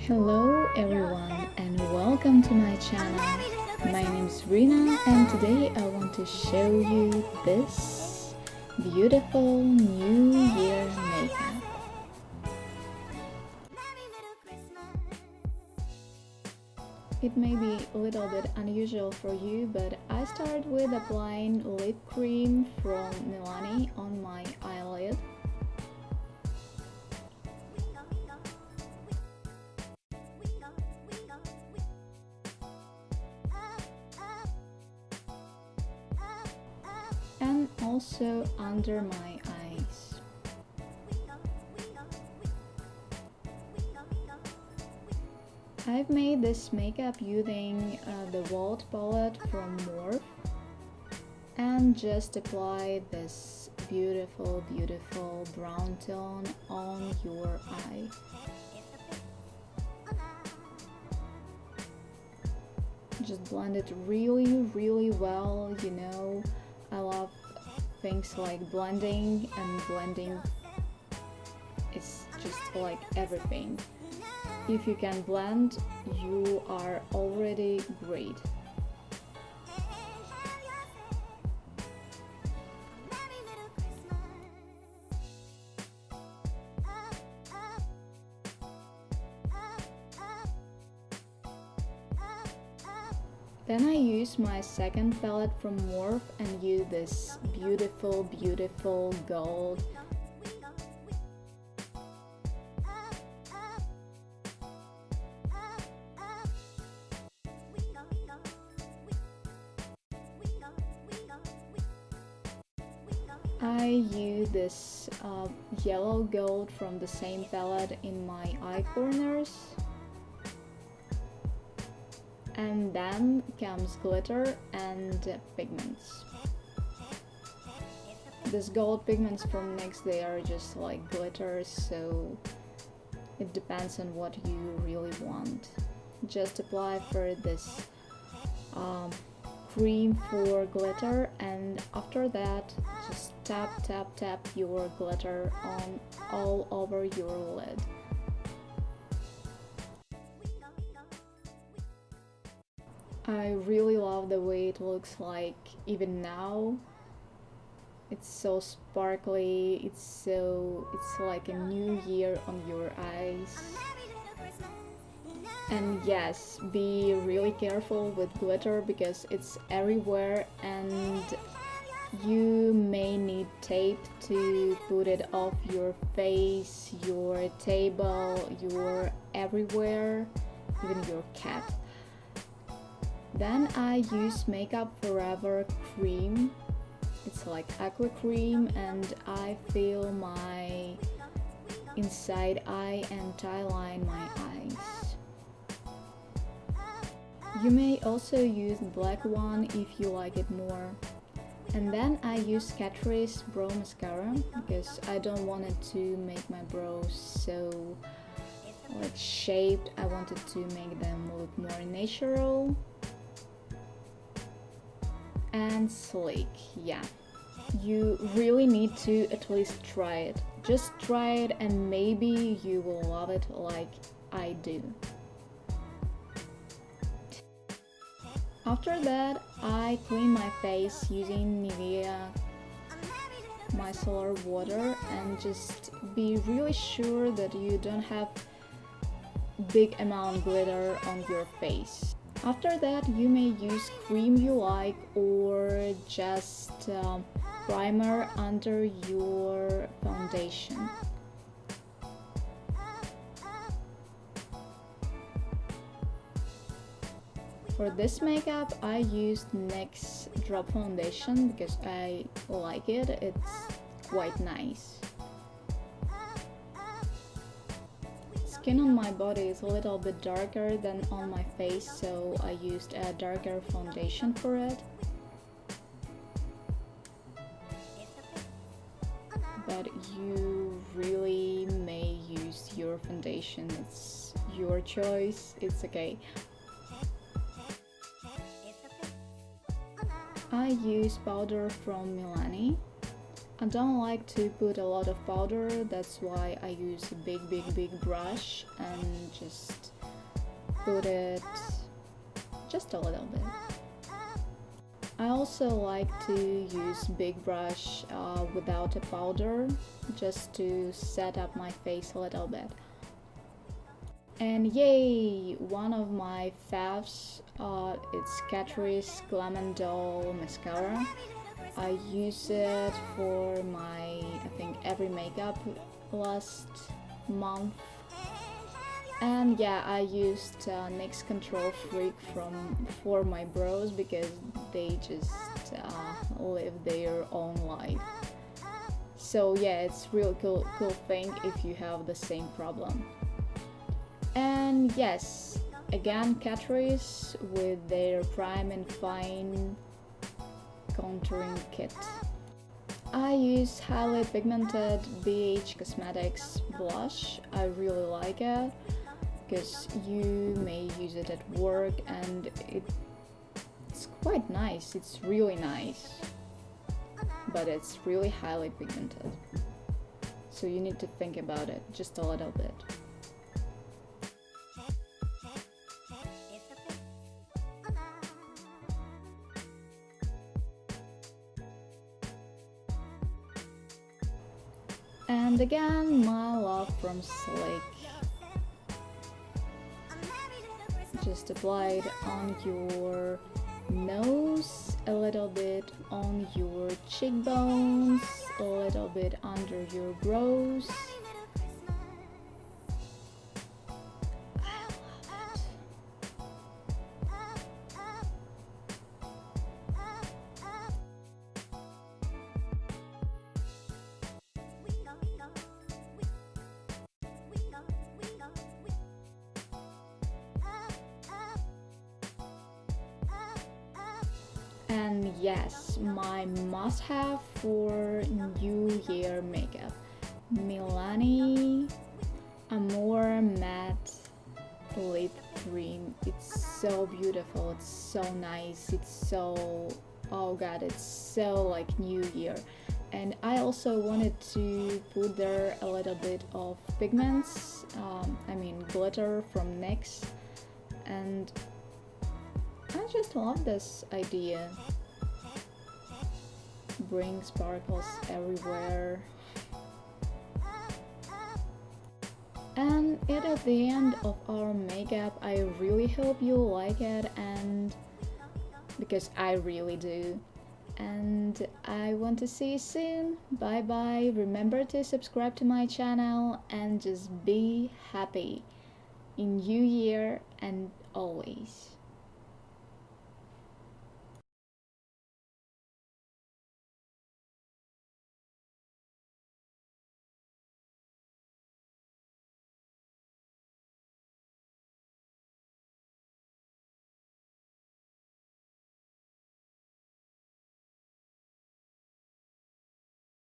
Hello everyone and welcome to my channel. My name is Rina and today I want to show you this beautiful New Year makeup. It may be a little bit unusual for you, but I start with applying lip cream from Milani on my eyelid. And also under my eyes. I've made this makeup using the Vault palette from MORPHE and just apply this beautiful brown tone on your eye. Just blend it really well, you know. I love things like blending, and blending is just like everything. If you can blend, you are already great. Then I use my second palette from MORPHE and use this beautiful gold. I use this yellow gold from the same palette in my eye corners. And then comes glitter and pigments. This gold pigments from NYX, they are just like glitters, so it depends on what you really want. Just apply for this cream for glitter, and after that just tap your glitter on all over your lid. I really love the way it looks like even now. It's so sparkly, it's like a new year on your eyes. And yes, be really careful with glitter because it's everywhere and you may need tape to put it off your face, your table, your everywhere, even your cat. Then I use Makeup Forever cream. It's like aqua cream, and I fill my inside eye and tie line my eyes. You may also use black one if you like it more. And then I use Catrice brow mascara because I don't want it to make my brows so like shaped. I wanted to make them look more natural and sleek. Yeah, you really need to at least try it. Just try it and maybe you will love it like I do. After that, I clean my face using Nivea micellar water and just be really sure that you don't have big amount glitter on your face. After that, you may use cream you like or just primer under your foundation. For this makeup, I used NYX drop foundation because I like it. It's quite nice. Skin on my body is a little bit darker than on my face, so I used a darker foundation for it. But you really may use your foundation, it's your choice, it's okay. I use powder from Milani. I don't like to put a lot of powder, that's why I use a big brush and just put it just a little bit. I also like to use big brush without a powder, just to set up my face a little bit. And yay! One of my faves, it's Catrice Glam & Doll Mascara. I use it for my, I think, every makeup last month. And yeah, I used NYX Control Freak for my brows because they just live their own life. So yeah, it's really cool thing if you have the same problem. And yes, again, Catrice with their Prime and Fine contouring kit. I use highly pigmented BH Cosmetics blush. I really like it because you may use it at work and it's quite nice. It's really nice, but it's really highly pigmented, so you need to think about it just a little bit. And again, my love from Slick. Just apply it on your nose, a little bit on your cheekbones, a little bit under your brows. I love it. And yes, my must-have for New Year makeup, Milani Amore Matte Lip Cream. It's so beautiful, it's so nice, it's so, oh god, it's so like New Year. And I also wanted to put there a little bit of pigments, I mean glitter from NYX, and I just love this idea. Bring sparkles everywhere. And it at the end of our makeup. I really hope you like it, and because I really do. And I want to see you soon. Bye bye. Remember to subscribe to my channel and just be happy in New Year and always.